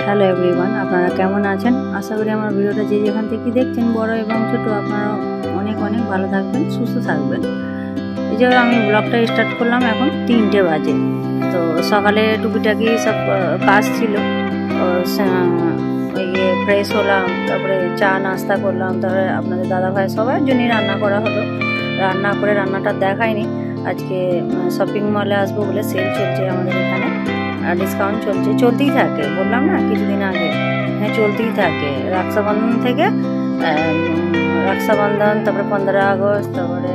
Hello everyone, আপনারা কেমন আছেন? আশা করি আমার ভিডিওটা যে যেখান থেকে দেখছেন, বড় এবং ছোট, আপনারা অনেক অনেক ভালো থাকবেন, সুস্থ থাকবেন। এই যে আমি ব্লগটা স্টার্ট করলাম, এখন 3টে বাজে। তো সকালে টুকিটাকি সব কাজ ছিল, ওই ফ্রেশ হলাম, তারপরে চা নাস্তা করলাম, তারপরে আপনাদের দাদাভাই সবার জন্যই রান্না করা হলো। রান্না করে রান্নাটা দেখায়নি, আজকে শপিং মলে আসবো বলে সেল চলছে আমাদের এখানে, ডিসকাউন্ট চলতেই থাকে, বললাম না কিছুদিন আগে। হ্যাঁ, চলতেই থাকে রক্ষাবন্ধন থেকে, রক্ষাবন্ধন, তারপরে 15 আগস্ট, তারপরে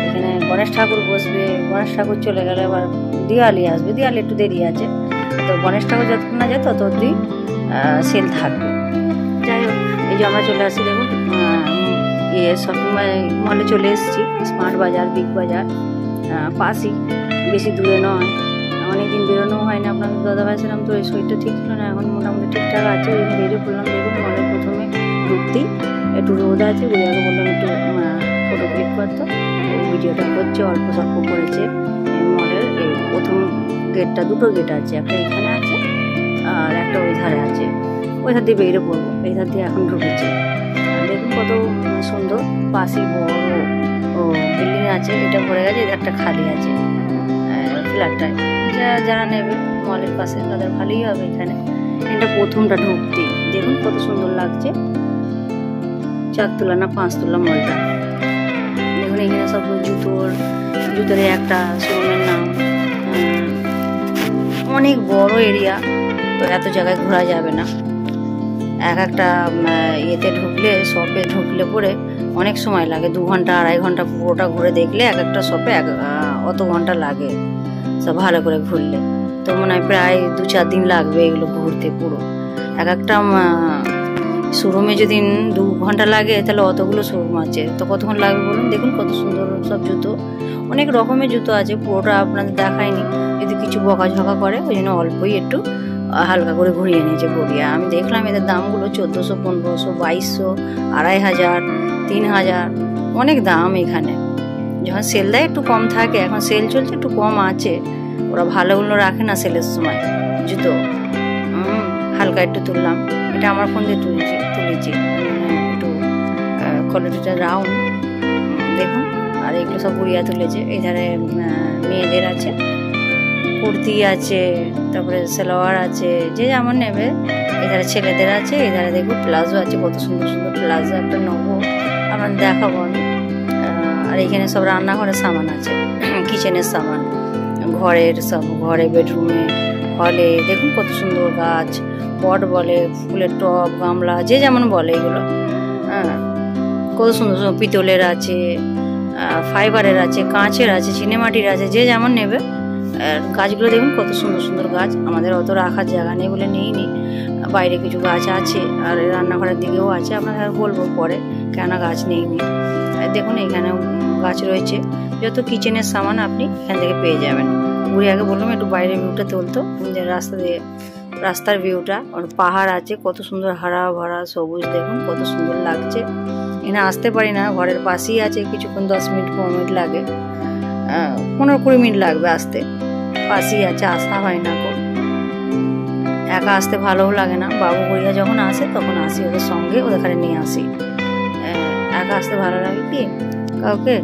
এখানে গণেশ ঠাকুর বসবে, গণেশ ঠাকুর চলে গেলে আবার দিওয়ালি আসবে, দিওয়ালি একটু দেরি আছে। তো গণেশ ঠাকুর যতক্ষণ না যায় ততদিন সেল থাকবে। যাই হোক, এই যে আমরা চলে আসছি, দেখুন শপিং মলে চলে এসেছি, স্মার্ট বাজার, বিগ বাজার পাশেই, বেশি দূরে নয়। অনেকদিন বেরোনো হয় না, আপনাদের দাদাভাই ছিলাম তো এই শরীরটা ঠিক ছিল না, এখন মোটামুটি ঠিকঠাক আছে। ওই বেরিয়ে পড়লাম। দেখুন মলের প্রথমে ঢুকতেই একটু রোদ আছে, ওইটাকে বললাম একটু ফটো ক্লিক করতো, ভিডিওটা করছে, অল্প স্বল্প করেছে। মলের এই প্রথম গেটটা, দুটো গেট আছে, একটা এখানে আছে আর একটা ওই ধারে আছে। ওই ধার দিয়ে বেরিয়ে পড়বো, এই ধার দিয়ে এখন ঢুকেছে। দেখুন কত সুন্দর, পাশে বড় বিল্ডিং আছে, এটা ভরে গেছে, এধারটা খালি আছে ফ্ল্যাটটায়। যারা নেবে মলের পাশে তাদের ভালোই হবে। এখানে এটা প্রথমটা ঢুকতেই দেখুন কত সুন্দর লাগছে, 4 তলা না 5 তলা মলটা। দেখুন এখানে সব জুতোর একটা শোরুমের নাম, অনেক বড় এরিয়া, তো এত জায়গায় ঘোরা যাবে না। একটা ইয়েতে ঢুকলে, শপে ঢুকলে পরে অনেক সময় লাগে, 2 ঘন্টা 2.5 ঘন্টা পুরোটা ঘুরে দেখলে একটা শপে অত ঘন্টা লাগে সব ভালো করে ঘুরলে। তো মনে হয় প্রায় 2-4 দিন লাগবে এগুলো ঘুরতে পুরো। একটা শোরুমে যদি 2 ঘন্টা লাগে, তাহলে অতগুলো শোরুম আছে, তো কতক্ষণ লাগবে বলুন। দেখুন কত সুন্দর সব জুতো, অনেক রকমের জুতো আছে, পুরোটা আপনাদের দেখায়নি, যদি কিছু বকাঝকা করে ওই জন্য অল্পই একটু হালকা করে ঘুরিয়ে নিয়েছে গড়িয়া। আমি দেখলাম এদের দামগুলো 1400, 1500, 2200, 2500, 3000, অনেক দাম এখানে। যখন সেল দেয় একটু কম থাকে, এখন সেল চলছে, একটু কম আছে, ওরা ভালোগুলো রাখে না সেলের সময় জুতো। হালকা একটু তুললাম, এটা আমার ফোন দিয়ে তুলেছি একটু কোয়ালিটিটা রাউন্ড দেখুন। আর এগুলো সব গুড়িয়া তুলেছে। এধারে মেয়েদের আছে, কুর্তি আছে, তারপরে সালোয়ার আছে, যে যেমন নেবে। এধারে ছেলেদের আছে, এধারে দেখুন প্লাজো আছে, কত সুন্দর সুন্দর প্লাজো একটা নেবো, আমার দেখাবো আমি। আর এখানে সব রান্নাঘরের সামান আছে, কিচেনের সামান, ঘরের সব, ঘরে, বেডরুমে, হলে। দেখুন কত সুন্দর গাছ, পট বলে, ফুলের টব, গামলা, যে যেমন বলে এগুলো। কত সুন্দর সুন্দর পিতলের আছে, ফাইবারের আছে, কাঁচের আছে, চিনেমাটির আছে, যে যেমন নেবে। গাছগুলো দেখুন কত সুন্দর সুন্দর গাছ। আমাদের অত রাখার জায়গা নেই বলে নিইনি, বাইরে কিছু গাছ আছে, আর রান্নাঘরের দিকেও আছে, আপনাদের বলবো পরে কেন গাছ নেইনি। দেখুন এখানে গাছ রয়েছে, যত কিচেনের সামান আপনি এখান থেকে পেয়ে যাবেন। ঘুরে আগে বললাম একটু বাইরের ভিউটা তুলতো, রাস্তার ভিউটা। আর পাহাড় আছে, কত সুন্দর হারা ভরা সবুজ, দেখুন কত সুন্দর লাগছে। এখানে আসতে পারি না, ঘরের পাশেই আছে, কিছুক্ষণ 10 মিনিট 15 মিনিট লাগে, 15-20 মিনিট লাগবে আসতে, পাশেই আছে, আসা হয় না গো। একা আসতে ভালোও লাগে না, বাবু বইয়া যখন আসে তখন আসি ওদের সঙ্গে, ওদের এখানে নিয়ে আসি। একা আসতে ভালো লাগে কি, কাউকে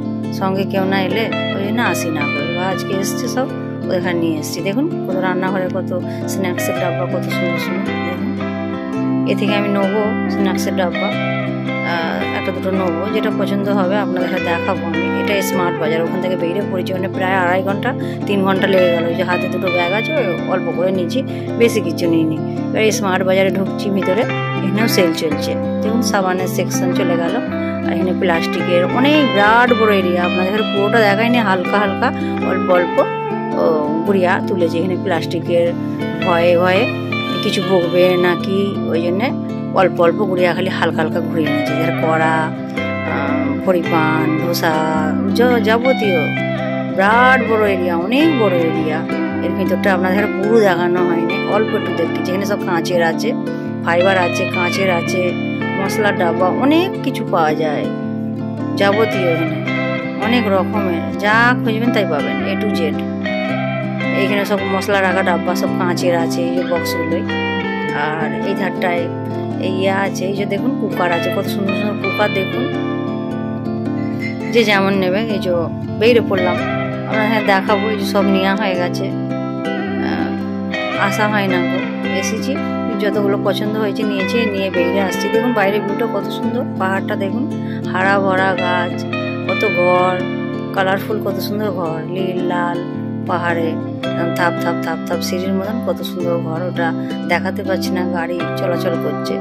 সঙ্গে কেউ না এলে ওই জন্য আসি না করি। আজকে এসছে সব, ওদের এখানে নিয়ে এসছি। দেখুন কত রান্নাঘরে কত স্ন্যাক্সের ডাব্বা, কত সুন্দর সুন্দর। দেখুন এ থেকে আমি নেবো স্ন্যাক্সের ডাব্বা, একটা দুটো নেবো, যেটা পছন্দ হবে আপনাদের দেখাবো আমি। এটা স্মার্ট বাজার, ওখান থেকে বেরিয়ে পড়েছি, মানে প্রায় 2.5 ঘন্টা 3 ঘন্টা লেগে গেল। ওই যে হাতে দুটো ব্যাগ আছে, অল্প করে নিয়েছি, বেশি কিছু নিইনি। এবার এই স্মার্ট বাজারে ঢুকছি ভিতরে, এখানেও সেল চলছে। দেখুন সাবানের সেকশন চলে গেল, আর এখানে প্লাস্টিকের অনেক বিরাট বড় এরিয়া, আপনাদের পুরোটা দেখায়নি, হালকা হালকা অল্প অল্প গুড়িয়া তুলেছে। এখানে প্লাস্টিকের ভয়ে ভয়ে কিছু বকবে নাকি, ওই জন্যে অল্প অল্প গুড়িয়া খালি হালকা হালকা ঘুরিয়ে নিয়েছে। যার কড়া, ফড়িপান, ধোসা, যাবতীয় বিরাট বড় এরিয়া, অনেক বড় এরিয়া। এর ভিতরটা আপনাদের পুরো দেখানো হয়নি, অল্প একটু দেখতে। যেখানে সব কাঁচের আছে, ফাইবার আছে, কাঁচের আছে, মশলার ডাব্বা, অনেক কিছু পাওয়া যায় যাবতীয়। এখানে অনেক রকমের, যা খুঁজবেন তাই পাবেন, A to Z। এইখানে সব মশলা রাখা ডাব্বা সব কাঁচের আছে, এই যে বক্সগুলোই আর এই ধারটায় এই আছে, এই যে দেখুন কুকার আছে, কত সুন্দর সুন্দর কুকার দেখুন, যে যেমন নেবে। এই যে বেরিয়ে পড়লাম আমরা, হ্যাঁ দেখাবো। এই যে সব নেওয়া হয়ে গেছে, আসা হয় না গো, এসেছি যতগুলো পছন্দ হয়েছে নিয়েছি, নিয়ে বেরিয়ে আসছি। দেখুন বাইরের ভিউটা কত সুন্দর, পাহাড়টা দেখুন, হারা ভরা গাছ, কত ঘর, কালারফুল কত সুন্দর ঘর, নীল লাল পাহাড়ে থাপ থাপ থাপ থাপ সিঁড়ির মতন কত সুন্দর ঘর। ওটা দেখাতে পাচ্ছি না, গাড়ি চলাচল করছে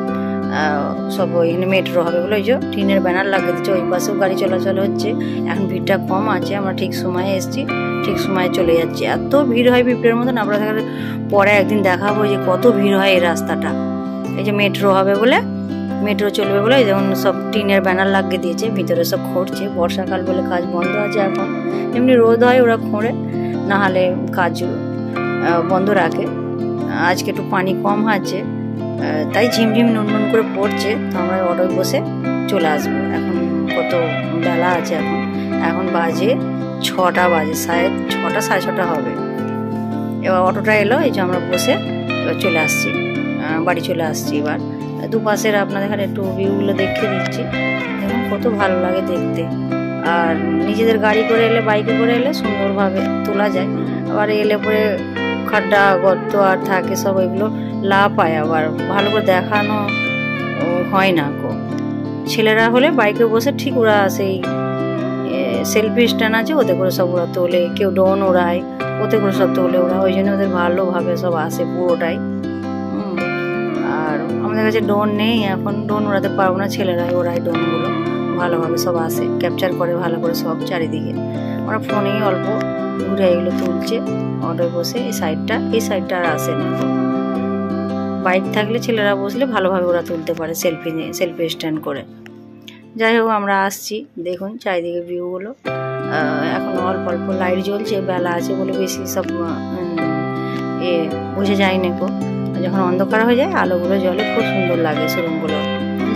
সব। ওইখানে মেট্রো হবে বলে ওই যে ট্রেনের ব্যানার লাগিয়ে দিচ্ছে, ওই পাশেও গাড়ি চলাচল হচ্ছে। এখন ভিড়টা কম আছে, আমরা ঠিক সময়ে এসেছি, ঠিক সময়ে চলে যাচ্ছি। এত ভিড় হয় পিঁপড়ের মতন, আমরা পরে একদিন দেখাবো যে কত ভিড় হয় এই রাস্তাটা। এই যে মেট্রো হবে বলে, মেট্রো চলবে বলে যেমন সব টিনের ব্যানার লাগিয়ে দিয়েছে, ভিতরে সব খড়ছে। বর্ষাকাল বলে কাজ বন্ধ আছে এখন, এমনি রোদ হয় ওরা খোঁড়ে, নাহলে কাজ বন্ধ রাখে। আজকে একটু পানি কম আছে, তাই ঝিমঝিম নুননুন করে পড়ছে। তো আমরা অটোয় বসে চলে আসবো। এখন কত বেলা আছে, এখন বাজে 6টা বাজে, শায়দ 6টা সাড়ে 6টা হবে। এবার অটোটা এলো, এই যে আমরা বসে এবার চলে আসছি, বাড়ি চলে আসছি। এবার দুপাশের আপনাদের এখানে একটু ভিউগুলো দেখিয়ে দিচ্ছি, দেখুন কত ভালো লাগে দেখতে। আর নিজেদের গাড়ি করে এলে, বাইকে করে এলে সুন্দরভাবে তোলা যায়। আবার এলে পরে খাড্ডা গর্ত আর থাকে সব, এগুলো লাভ পায়, আবার ভালো করে দেখানো হয় না গো। ছেলেরা হলে বাইকে বসে ঠিক ওরা সেই সেলফি স্ট্যান্ড আছে, ওতে করে সব ওরা তোলে, কেউ ড্রোন ওড়ায়, ওতে করে সব তোলে ওরা, ওই জন্য ওদের ভালোভাবে সব আসে পুরোটাই। আর আমাদের কাছে ড্রোন নেই এখন, ড্রোন ওড়াতে পারবো না, ছেলেরাই ওরাই ড্রোনগুলো ভালোভাবে সব আসে, ক্যাপচার করে ভালো করে সব চারিদিকে। ওরা ফোনেই অল্প ঘুরে এগুলো তুলছে অটোয় বসে। এই সাইডটা আর আসে না। বাইক থাকলে ছেলেরা বসলে ভালোভাবে ওরা তুলতে পারে সেলফি নিয়ে, সেলফি স্ট্যান্ড করে। যাই হোক আমরা আসছি, দেখুন চারিদিকে ভিউগুলো। এখন অল্প অল্প লাইট জ্বলছে, বেলা আছে বলে বেশি সব বুঝে যায় না গো। যখন অন্ধকার হয়ে যায় আলোগুলো জ্বলে, খুব সুন্দর লাগে শোরুমগুলো,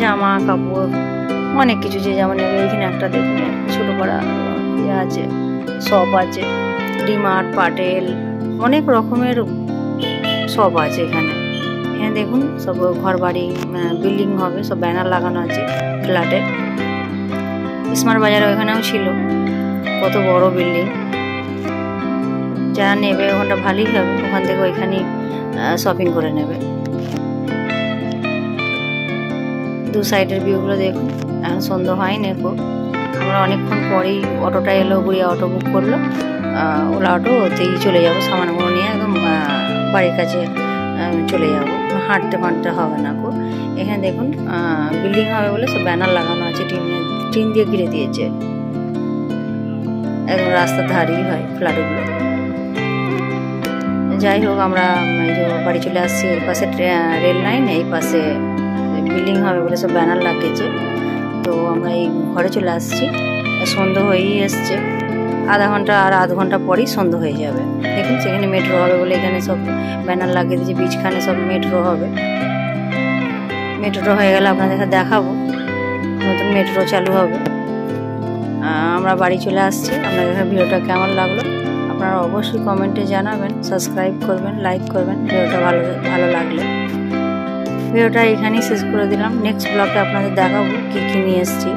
জামা কাপড় অনেক কিছু যে যেমন নেবে। এখানে একটা দেখুন ছোটো পাড়া ইয়ে আছে, শপ আছে, ডিমার্ট, পাটেল, অনেক রকমের শপ আছে এখানে। এখানে দেখুন সব ঘর বাড়ি বিল্ডিং হবে, সব ব্যানার লাগানো আছে ফ্ল্যাটের। স্মার্ট বাজার ওখানেও ছিল, কত বড় বিল্ডিং। যারা নেবে ওখানটা ভালোই হবে, ওখান থেকে ওইখানেই শপিং করে নেবে। দু সাইডের ভিউগুলো দেখুন। এখন সন্ধ্যা হয়নি গো, আমরা অনেকক্ষণ পরেই অটোটা এলো, গুড়িয়া অটো বুক করলো, ওলা অটো, ওতেই চলে যাবো, সামানগুলো নিয়ে একদম বাড়ির কাছে চলে যাবো, হাঁটতে হবে না গো। এখানে দেখুন বিল্ডিং হবে বলে সব ব্যানার লাগানো আছে, টিন দিয়ে ঘিরে দিয়েছে, একদম রাস্তার ধারেই হয় ফ্ল্যাটগুলো। যাই হোক আমরা বাড়ি চলে আসছি। এই পাশে রেল লাইন, এই পাশে বিল্ডিং হবে বলে সব ব্যানার লাগিয়েছে। তো আমরা এই ঘরে চলে আসছি, সন্ধ্যা হয়েই এসছে, আধ ঘন্টা পরেই সন্ধ্যা হয়ে যাবে। দেখুন সেখানে মেট্রো হবে বলে এখানে সব ব্যানার লাগিয়ে দিয়েছে, বীজখানে সব মেট্রো হবে। মেট্রো হয়ে গেলে আপনাদের দেখাবো, নতুন মেট্রো চালু হবে। আমরা বাড়ি চলে আসছি। আপনাদের ভিডিওটা কেমন লাগলো আপনারা অবশ্যই কমেন্টে জানাবেন, সাবস্ক্রাইব করবেন, লাইক করবেন ভিডিওটা ভালো লাগলে। ভিডিওটা এখানেই শেষ করে দিলাম। নেক্সট ব্লগে আপনাদের দেখাবো কী নিয়ে এসেছি।